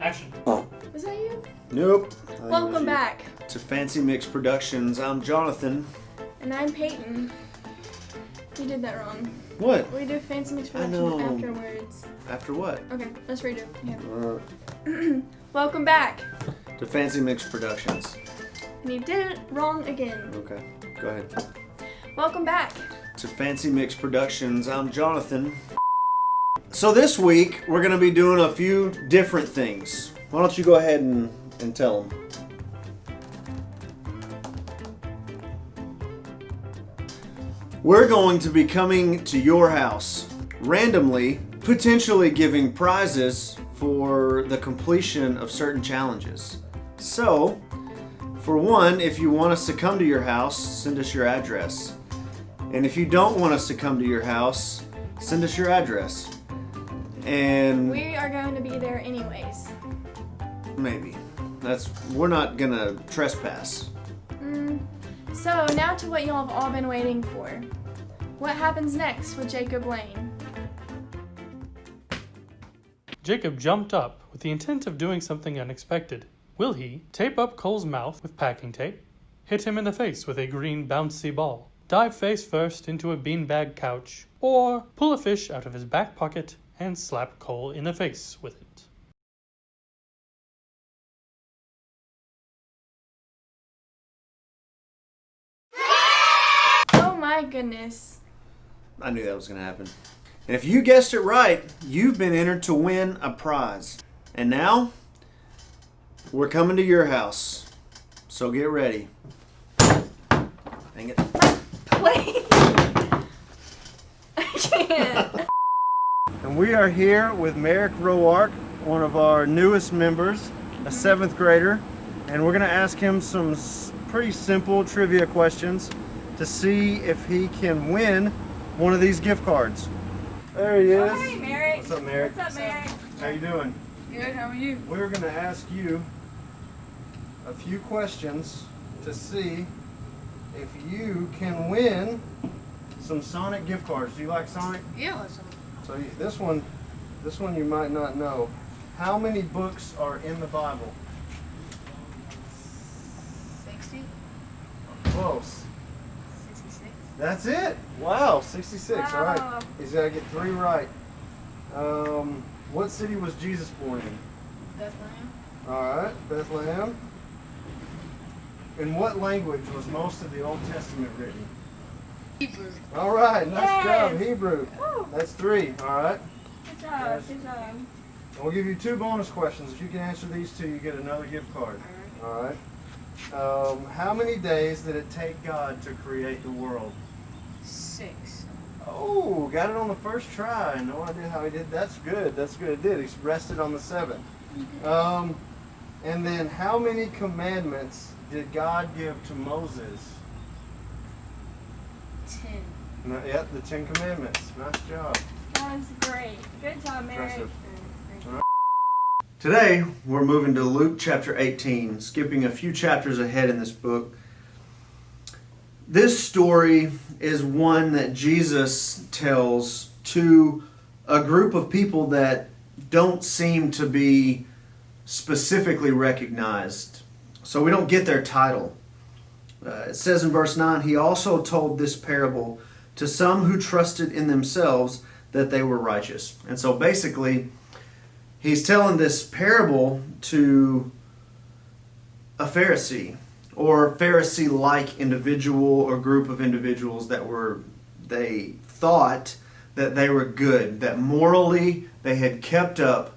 Action. Was that you? Nope. Welcome back. To Fancy Mix Productions. I'm Jonathan. And I'm Peyton. You did that wrong. What? We do Fancy Mix I know. Productions afterwards. After what? Okay, let's redo it. Yeah. Welcome back. To Fancy Mix Productions. And you did it wrong again. Okay, go ahead. Welcome back. To Fancy Mix Productions. I'm Jonathan. So this week, we're going to be doing a few different things. Why don't you go ahead and tell them? We're going to be coming to your house, randomly, potentially giving prizes for the completion of certain challenges. So, for one, if you want us to come to your house, send us your address. And if you don't want us to come to your house, send us your address. And We are going to be there anyways. maybe. We're not gonna trespass. So now to what y'all have all been waiting for. What happens next with Jacob Lane? Jacob jumped up with the intent of doing something unexpected. Will he tape up Cole's mouth with packing tape, hit him in the face with a green bouncy ball, dive face first into a beanbag couch, or pull a fish out of his back pocket and slap Cole in the face with it? Oh my goodness. I knew that was gonna happen. And if you guessed it right, you've been entered to win a prize. And now, we're coming to your house. So get ready. Dang it. Wait. I can't. And we are here with Merrick Roark, one of our newest members, a 7th grader. And we're gonna ask him some pretty simple trivia questions to see if he can win one of these gift cards. There he is. Hey, Merrick. What's up, Merrick? What's up, Merrick? How you doing? Good, how are you? We're gonna ask you a few questions to see if you can win some Sonic gift cards. Do you like Sonic? Yeah, So this one you might not know. How many books are in the Bible? 60? Close. 66? That's it. Wow, 66. All Wow. right. He's got to get 3 right. What city was Jesus born in? Bethlehem? All right, Bethlehem. In what language was most of the Old Testament written? Hebrew. All right, nice Yes. job, Hebrew. Woo. That's 3. All right. Good job, Yes. good job. And we'll give you 2 bonus questions. If you can answer these 2, you get another gift card. All right. How many days did it take God to create the world? 6. Oh, got it on the first try. No idea how he did. That's good. That's good. It did. He rested on the 7th. And then how many commandments did God give to Moses? 10. Yep, the 10 Commandments. Nice job. That was great. Good job, Merrick. Impressive. Today, we're moving to Luke chapter 18, skipping a few chapters ahead in this book. This story is one that Jesus tells to a group of people that don't seem to be specifically recognized. So we don't get their title. It says in verse 9, he also told this parable to some who trusted in themselves that they were righteous. And so basically, he's telling this parable to a Pharisee or Pharisee-like individual or group of individuals they thought that they were good, that morally they had kept up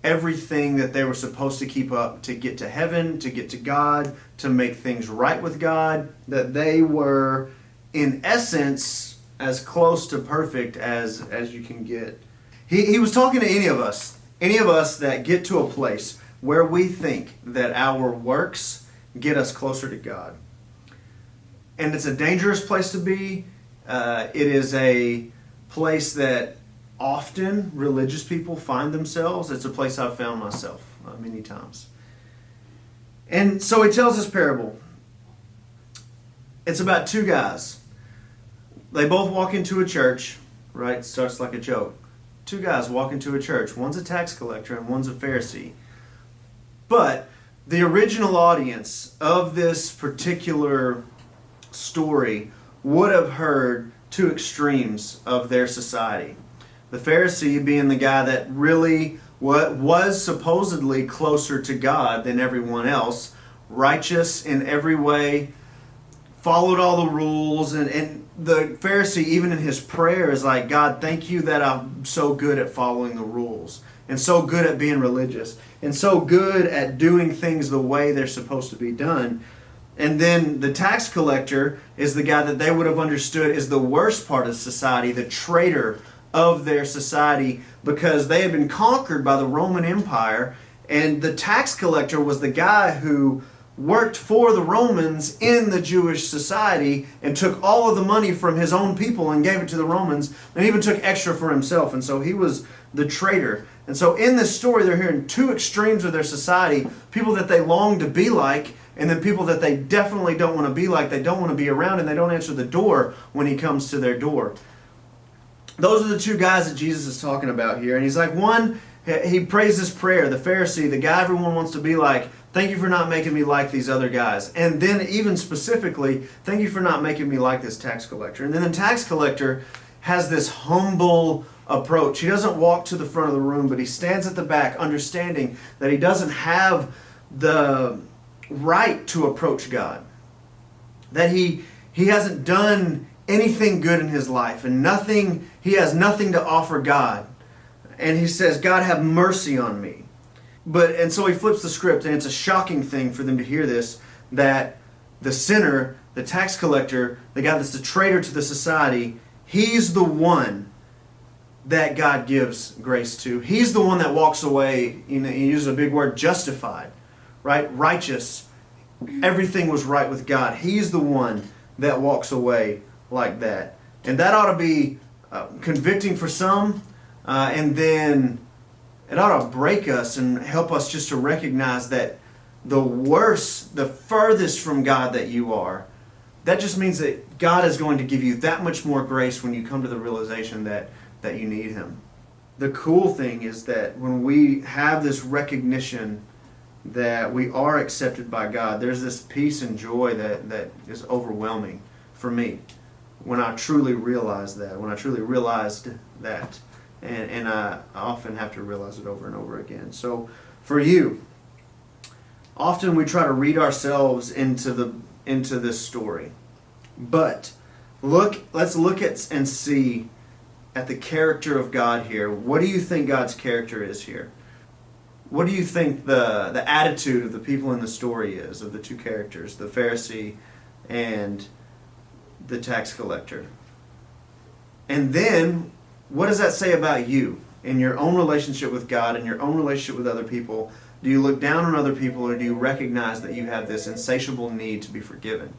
everything that they were supposed to keep up to get to heaven, to get to God, to make things right with God, that they were, in essence, as close to perfect as you can get. He was talking to any of us that get to a place where we think that our works get us closer to God. And it's a dangerous place to be. It is a place that often religious people find themselves. It's a place I've found myself many times. And so he tells this parable. It's about 2 guys. They both walk into a church, right? It starts like a joke. 2 guys walk into a church. One's a tax collector and one's a Pharisee. But the original audience of this particular story would have heard two extremes of their society. The Pharisee being the guy that really was supposedly closer to God than everyone else, righteous in every way, followed all the rules, and the Pharisee, even in his prayer, is like, God, thank you that I'm so good at following the rules, and so good at being religious, and so good at doing things the way they're supposed to be done. And then the tax collector is the guy that they would have understood is the worst part of society, the traitor of their society, because they had been conquered by the Roman Empire, and the tax collector was the guy who worked for the Romans in the Jewish society and took all of the money from his own people and gave it to the Romans, and even took extra for himself. And so he was the traitor. And so in this story, they're hearing two extremes of their society, people that they long to be like, and then people that they definitely don't want to be like, they don't want to be around, and they don't answer the door when he comes to their door. Those are the two guys that Jesus is talking about here. And he's like, one, he prays this prayer, the Pharisee, the guy everyone wants to be like, thank you for not making me like these other guys. And then even specifically, thank you for not making me like this tax collector. And then the tax collector has this humble approach. He doesn't walk to the front of the room, but he stands at the back, understanding that he doesn't have the right to approach God. That he hasn't done anything good in his life, and he has nothing to offer God. And he says, God, have mercy on me. And so he flips the script, and it's a shocking thing for them to hear this, that the sinner, the tax collector, the guy that's the traitor to the society, he's the one that God gives grace to. He's the one that walks away, he uses a big word, justified, right? Righteous. Everything was right with God. He's the one that walks away like that. And that ought to be convicting for some, and then it ought to break us and help us just to recognize that the worse, the furthest from God that you are, that just means that God is going to give you that much more grace when you come to the realization that you need Him. The cool thing is that when we have this recognition that we are accepted by God, there's this peace and joy that is overwhelming for me when I truly realized that, when I truly realized that. And I often have to realize it over and over again. So for you, often we try to read ourselves into this story. But let's look at and see at the character of God here. What do you think God's character is here? What do you think the attitude of the people in the story is, of the two characters, the Pharisee and the tax collector? And then, what does that say about you in your own relationship with God and your own relationship with other people? Do you look down on other people, or do you recognize that you have this insatiable need to be forgiven?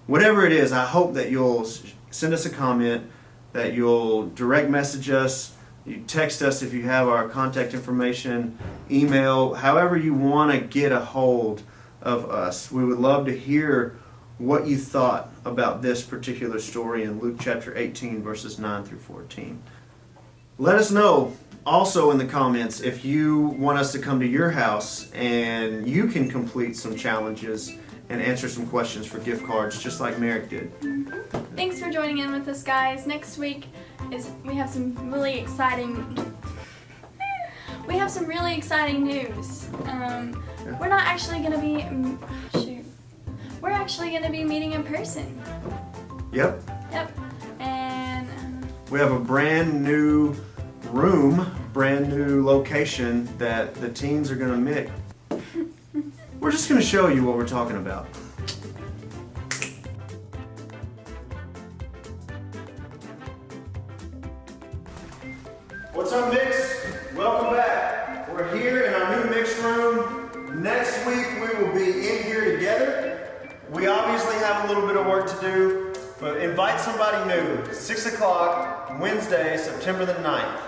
Whatever it is, I hope that you'll send us a comment, that you'll direct message us, you text us if you have our contact information, email, however you want to get a hold of us. We would love to hear what you thought about this particular story in Luke chapter 18, verses 9 through 14. Let us know also in the comments if you want us to come to your house and you can complete some challenges and answer some questions for gift cards just like Merrick did. Thanks for joining in with us, guys. Next week we have some really exciting news. We're not actually going to be we're actually going to be meeting in person. Yep. And we have a brand new room, brand new location that the teens are going to meet. We're just going to show you what we're talking about. What's up, Mix? Welcome back. We're here in our new mix room. Next week we will be in here together. We obviously have a little bit of work to do, but invite somebody new. 6 o'clock, Wednesday, September the 9th.